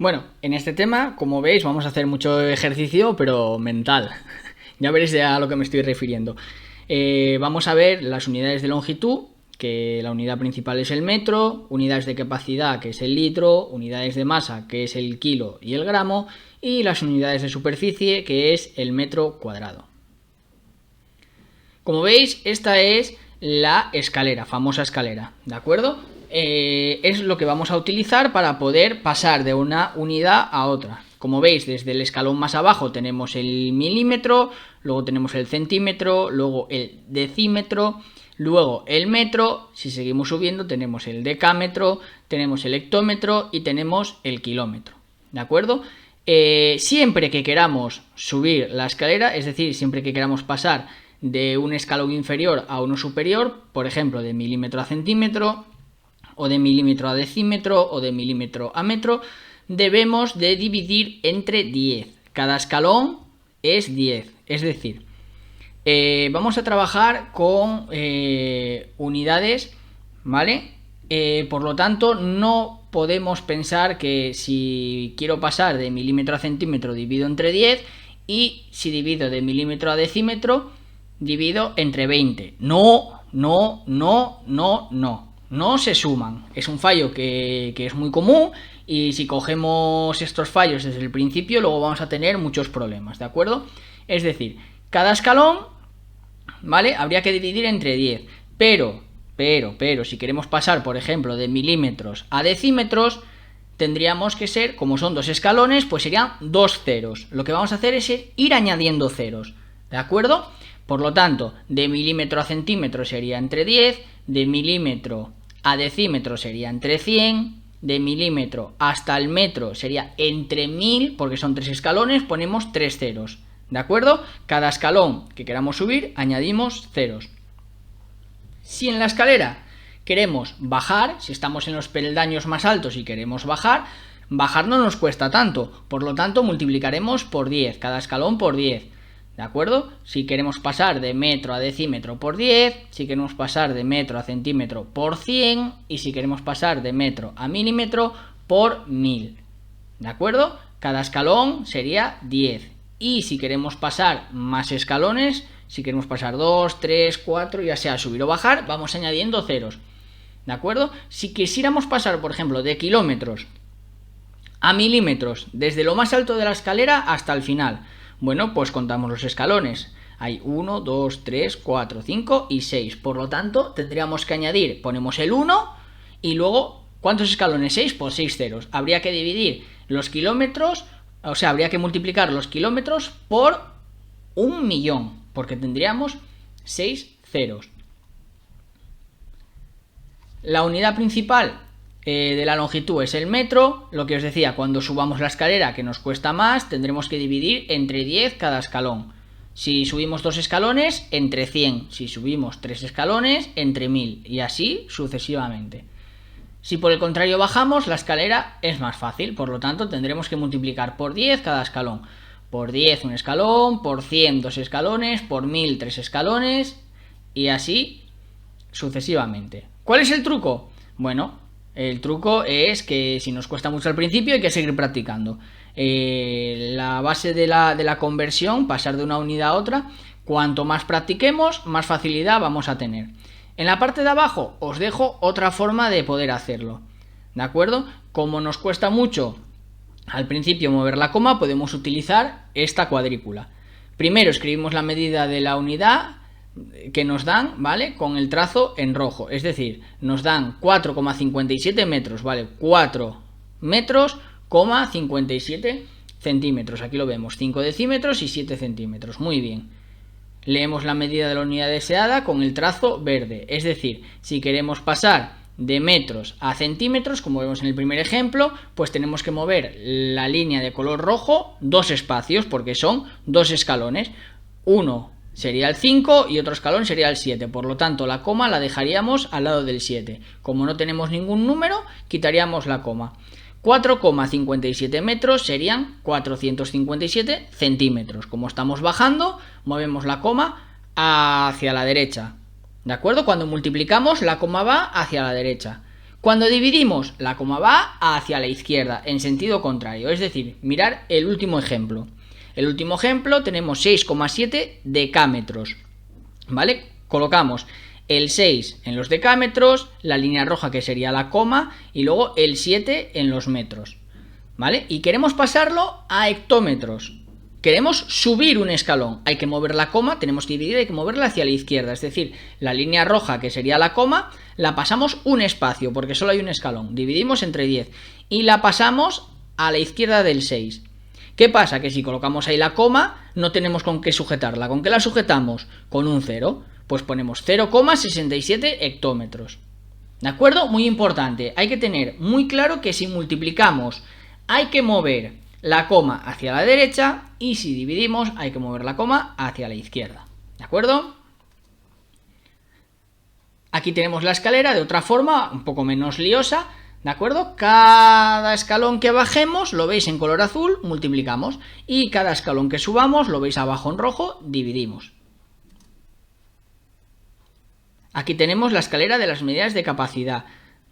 Bueno, en este tema, como veis, vamos a hacer mucho ejercicio, pero mental. Ya veréis a lo que me estoy refiriendo. Vamos a ver las unidades de longitud, que la unidad principal es el metro, unidades de capacidad, que es el litro, unidades de masa, que es el kilo y el gramo, y las unidades de superficie, que es el metro cuadrado. Como veis, esta es la escalera, famosa escalera, ¿de acuerdo? Es lo que vamos a utilizar para poder pasar de una unidad a otra. Como veis, desde el escalón más abajo tenemos el milímetro, luego tenemos el centímetro, luego el decímetro, luego el metro. Si seguimos subiendo tenemos el decámetro, tenemos el hectómetro y tenemos el kilómetro, ¿de acuerdo? Siempre que queramos subir la escalera, es decir, siempre que queramos pasar de un escalón inferior a uno superior, por ejemplo, de milímetro a centímetro, o de milímetro a decímetro, o de milímetro a metro, debemos de dividir entre 10. Cada escalón es 10, es decir, vamos a trabajar con unidades, ¿vale? Por lo tanto, no podemos pensar que si quiero pasar de milímetro a centímetro divido entre 10 y si divido de milímetro a decímetro divido entre 20. No se suman. Es un fallo que es muy común y si cogemos estos fallos desde el principio luego vamos a tener muchos problemas, ¿de acuerdo? Es decir, cada escalón, ¿vale? Habría que dividir entre 10, pero si queremos pasar, por ejemplo, de milímetros a decímetros, tendríamos que ser, como son dos escalones, pues serían dos ceros. Lo que vamos a hacer es ir añadiendo ceros, ¿de acuerdo? Por lo tanto, de milímetro a centímetro sería entre 10, de milímetro a decímetro sería entre 100, de milímetro hasta el metro sería entre 1000, porque son tres escalones, ponemos tres ceros, ¿de acuerdo? Cada escalón que queramos subir, añadimos ceros. Si en la escalera queremos bajar, si estamos en los peldaños más altos y queremos bajar no nos cuesta tanto, por lo tanto multiplicaremos por 10, cada escalón por 10. ¿De acuerdo? Si queremos pasar de metro a decímetro por 10, si queremos pasar de metro a centímetro por 100 y si queremos pasar de metro a milímetro por 1000. ¿De acuerdo? Cada escalón sería 10. Y si queremos pasar más escalones, si queremos pasar 2, 3, 4, ya sea subir o bajar, vamos añadiendo ceros. ¿De acuerdo? Si quisiéramos pasar, por ejemplo, de kilómetros a milímetros, desde lo más alto de la escalera hasta el final, bueno, pues contamos los escalones. Hay 1, 2, 3, 4, 5 y 6. Por lo tanto, tendríamos que añadir, ponemos el 1 y luego, ¿cuántos escalones? 6 por 6 ceros. Habría que dividir los kilómetros, o sea, habría que multiplicar los kilómetros por 1.000.000, porque tendríamos 6 ceros. La unidad principal de la longitud es el metro. Lo que os decía, cuando subamos la escalera, que nos cuesta más, tendremos que dividir entre 10 cada escalón. Si subimos 2 escalones, entre 100. Si subimos 3 escalones, entre 1000. Y así sucesivamente. Si por el contrario bajamos, la escalera es más fácil. Por lo tanto, tendremos que multiplicar por 10 cada escalón. Por 10 un escalón, por 100 2 escalones, por 1000 3 escalones. Y así sucesivamente. ¿Cuál es el truco? Bueno, el truco es que si nos cuesta mucho al principio hay que seguir practicando. La base de la conversión, pasar de una unidad a otra, cuanto más practiquemos, más facilidad vamos a tener. En la parte de abajo os dejo otra forma de poder hacerlo, ¿de acuerdo? Como nos cuesta mucho al principio mover la coma, podemos utilizar esta cuadrícula. Primero escribimos la medida de la unidad que nos dan, ¿vale? Con el trazo en rojo, es decir, nos dan 4,57 metros, ¿vale? 4 metros, 57 centímetros, aquí lo vemos, 5 decímetros y 7 centímetros, muy bien. Leemos la medida de la unidad deseada con el trazo verde, es decir, si queremos pasar de metros a centímetros, como vemos en el primer ejemplo, pues tenemos que mover la línea de color rojo 2 espacios, porque son 2 escalones, uno sería el 5 y otro escalón sería el 7, por lo tanto la coma la dejaríamos al lado del 7. Como no tenemos ningún número, quitaríamos la coma. 4,57 metros serían 457 centímetros. Como estamos bajando, movemos la coma hacia la derecha, ¿de acuerdo? Cuando multiplicamos, la coma va hacia la derecha. Cuando dividimos, la coma va hacia la izquierda, en sentido contrario. Es decir, mirar el último ejemplo. El último ejemplo tenemos 6,7 decámetros. ¿Vale? Colocamos el 6 en los decámetros, la línea roja que sería la coma y luego el 7 en los metros. ¿Vale? Y queremos pasarlo a hectómetros. Queremos subir un escalón, hay que mover la coma, tenemos que dividir, hay que moverla hacia la izquierda, es decir, la línea roja que sería la coma, la pasamos un espacio, porque solo hay un escalón, dividimos entre 10 y la pasamos a la izquierda del 6. ¿Qué pasa? Que si colocamos ahí la coma, no tenemos con qué sujetarla. ¿Con qué la sujetamos? Con un 0, pues ponemos 0,67 hectómetros. ¿De acuerdo? Muy importante, hay que tener muy claro que si multiplicamos hay que mover la coma hacia la derecha y si dividimos hay que mover la coma hacia la izquierda. ¿De acuerdo? Aquí tenemos la escalera de otra forma, un poco menos liosa. ¿De acuerdo? Cada escalón que bajemos, lo veis en color azul, multiplicamos. Y cada escalón que subamos, lo veis abajo en rojo, dividimos. Aquí tenemos la escalera de las medidas de capacidad.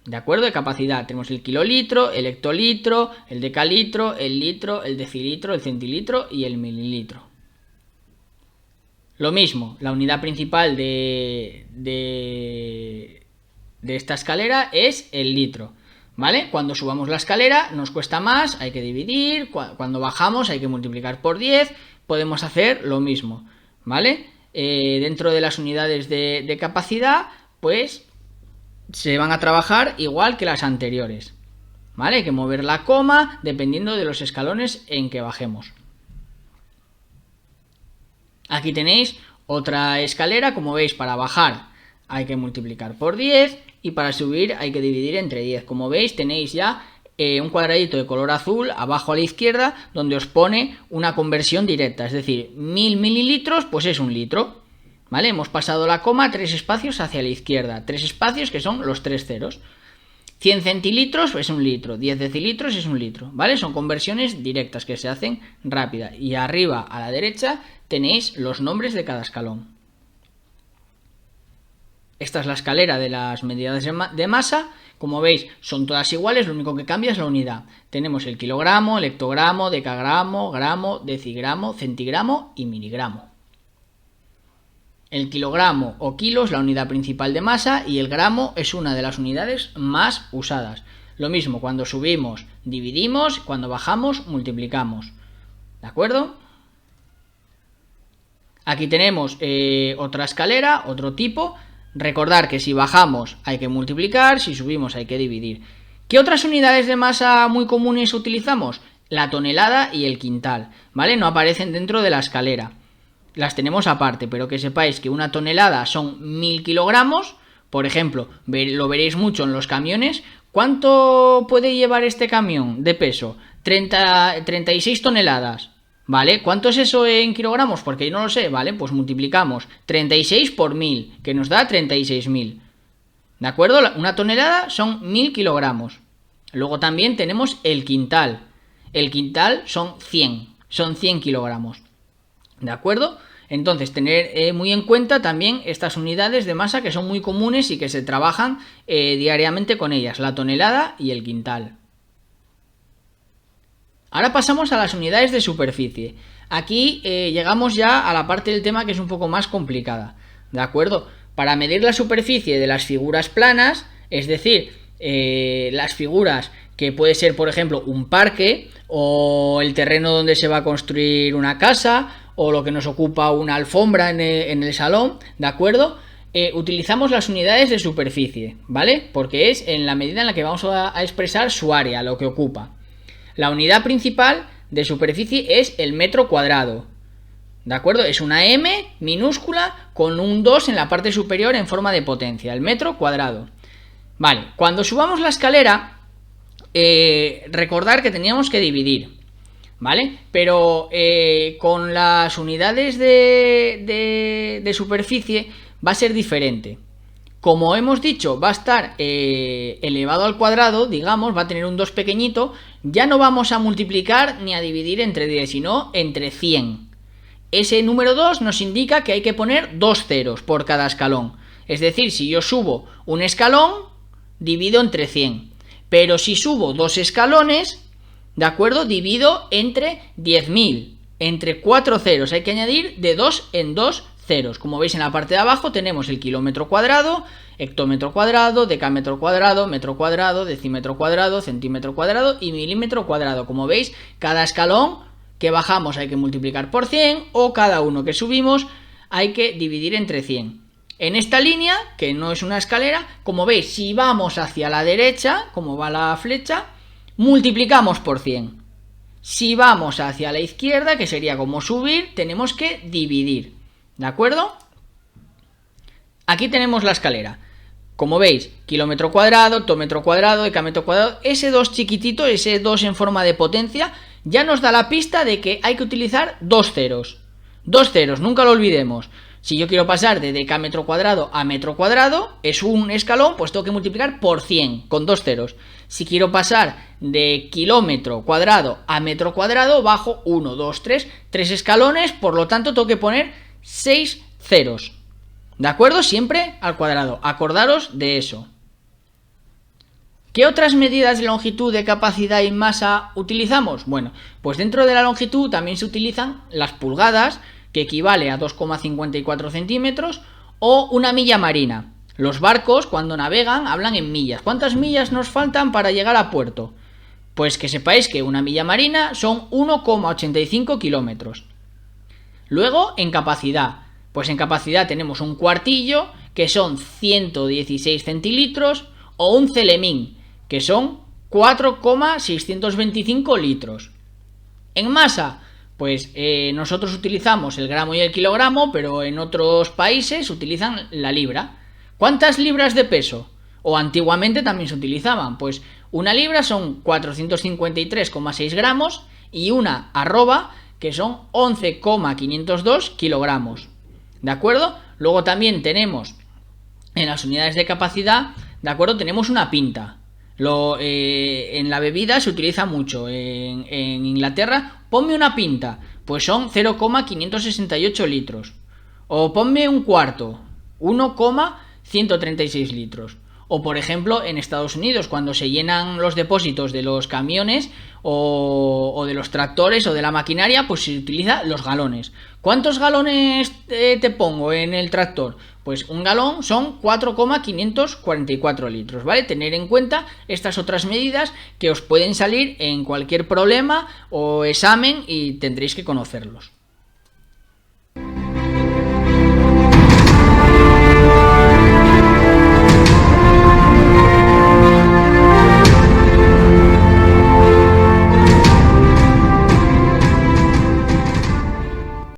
¿De acuerdo? De capacidad. Tenemos el kilolitro, el hectolitro, el decalitro, el litro, el decilitro, el centilitro y el mililitro. Lo mismo, la unidad principal de esta escalera es el litro. ¿Vale? Cuando subamos la escalera nos cuesta más, hay que dividir. Cuando bajamos hay que multiplicar por 10. Podemos hacer lo mismo. ¿Vale? Dentro de las unidades de capacidad, pues se van a trabajar igual que las anteriores. ¿Vale? Hay que mover la coma dependiendo de los escalones en que bajemos. Aquí tenéis otra escalera, como veis, para bajar hay que multiplicar por 10 y para subir hay que dividir entre 10. Como veis tenéis ya un cuadradito de color azul abajo a la izquierda donde os pone una conversión directa, es decir, 1000 mililitros pues es un litro. ¿Vale? Hemos pasado la coma 3 espacios hacia la izquierda, 3 espacios que son los 3 ceros. 100 centilitros es un litro, 10 decilitros es un litro, ¿vale? Son conversiones directas que se hacen rápida. Y arriba a la derecha tenéis los nombres de cada escalón. Esta es la escalera de las medidas de masa. Como veis, son todas iguales, lo único que cambia es la unidad. Tenemos el kilogramo, el hectogramo, decagramo, gramo, decigramo, centigramo y miligramo. El kilogramo o kilo es la unidad principal de masa y el gramo es una de las unidades más usadas. Lo mismo, cuando subimos dividimos, cuando bajamos multiplicamos. ¿De acuerdo? Aquí tenemos otra escalera, otro tipo. Recordar que si bajamos hay que multiplicar, si subimos hay que dividir. ¿Qué otras unidades de masa muy comunes utilizamos? La tonelada y el quintal, ¿vale? No aparecen dentro de la escalera. Las tenemos aparte, pero que sepáis que una tonelada son 1000 kilogramos. Por ejemplo, lo veréis mucho en los camiones. ¿Cuánto puede llevar este camión de peso? 36 toneladas. ¿Vale? ¿Cuánto es eso en kilogramos? Porque yo no lo sé, ¿vale? Pues multiplicamos 36 por 1000, que nos da 36.000. ¿De acuerdo? Una tonelada son 1000 kilogramos. Luego también tenemos el quintal. El quintal son 100 kilogramos. ¿De acuerdo? Entonces, tener muy en cuenta también estas unidades de masa que son muy comunes y que se trabajan diariamente con ellas, la tonelada y el quintal. Ahora pasamos a las unidades de superficie. Aquí llegamos ya a la parte del tema que es un poco más complicada. ¿De acuerdo? Para medir la superficie de las figuras planas, es decir, las figuras que puede ser, por ejemplo, un parque o el terreno donde se va a construir una casa o lo que nos ocupa una alfombra en el salón, ¿de acuerdo? Utilizamos las unidades de superficie, ¿vale? Porque es en la medida en la que vamos a expresar su área, lo que ocupa. La unidad principal de superficie es el metro cuadrado, ¿de acuerdo? Es una M minúscula con un 2 en la parte superior en forma de potencia, el metro cuadrado. Vale, cuando subamos la escalera, recordar que teníamos que dividir, ¿vale? Pero con las unidades de superficie va a ser diferente. Como hemos dicho, va a estar elevado al cuadrado, digamos, va a tener un 2 pequeñito. Ya no vamos a multiplicar ni a dividir entre 10, sino entre 100. Ese número 2 nos indica que hay que poner 2 ceros por cada escalón. Es decir, si yo subo un escalón, divido entre 100. Pero si subo 2 escalones, ¿de acuerdo? Divido entre 10.000, entre 4 ceros. Hay que añadir de 2 en 2 ceros. Como veis en la parte de abajo tenemos el kilómetro cuadrado, hectómetro cuadrado, decámetro cuadrado, metro cuadrado, decímetro cuadrado, centímetro cuadrado y milímetro cuadrado. Como veis, cada escalón que bajamos hay que multiplicar por 100 o cada uno que subimos hay que dividir entre 100. En esta línea, que no es una escalera, como veis, si vamos hacia la derecha, como va la flecha, multiplicamos por 100. Si vamos hacia la izquierda, que sería como subir, tenemos que dividir. ¿De acuerdo? Aquí tenemos la escalera. Como veis, kilómetro cuadrado, hectómetro cuadrado, decámetro cuadrado, ese 2 chiquitito, ese 2 en forma de potencia, ya nos da la pista de que hay que utilizar 2 ceros. 2 ceros, nunca lo olvidemos. Si yo quiero pasar de decámetro cuadrado a metro cuadrado, es un escalón, pues tengo que multiplicar por 100, con 2 ceros. Si quiero pasar de kilómetro cuadrado a metro cuadrado, bajo 1, 2, 3 escalones, por lo tanto tengo que poner 6 ceros. ¿De acuerdo? Siempre al cuadrado. Acordaros de eso. ¿Qué otras medidas de longitud, de capacidad y masa utilizamos? Bueno, pues dentro de la longitud también se utilizan las pulgadas, que equivale a 2,54 centímetros, o una milla marina. Los barcos, cuando navegan, hablan en millas. ¿Cuántas millas nos faltan para llegar a puerto? Pues que sepáis que una milla marina son 1,85 kilómetros. Luego, en capacidad. Pues en capacidad tenemos un cuartillo, que son 116 centilitros, o un celemín, que son 4,625 litros. En masa, pues nosotros utilizamos el gramo y el kilogramo, pero en otros países utilizan la libra. ¿Cuántas libras de peso? O antiguamente también se utilizaban. Pues una libra son 453,6 gramos y una arroba, que son 11,502 kilogramos. ¿De acuerdo? Luego también tenemos en las unidades de capacidad, ¿de acuerdo? Tenemos una pinta. En la bebida se utiliza mucho. En Inglaterra, ponme una pinta, pues son 0,568 litros. O ponme un cuarto, 1,136 litros. O por ejemplo en Estados Unidos, cuando se llenan los depósitos de los camiones o de los tractores o de la maquinaria, pues se utiliza los galones. ¿Cuántos galones te pongo en el tractor? Pues un galón son 4,544 litros, ¿vale? Tener en cuenta estas otras medidas que os pueden salir en cualquier problema o examen y tendréis que conocerlos.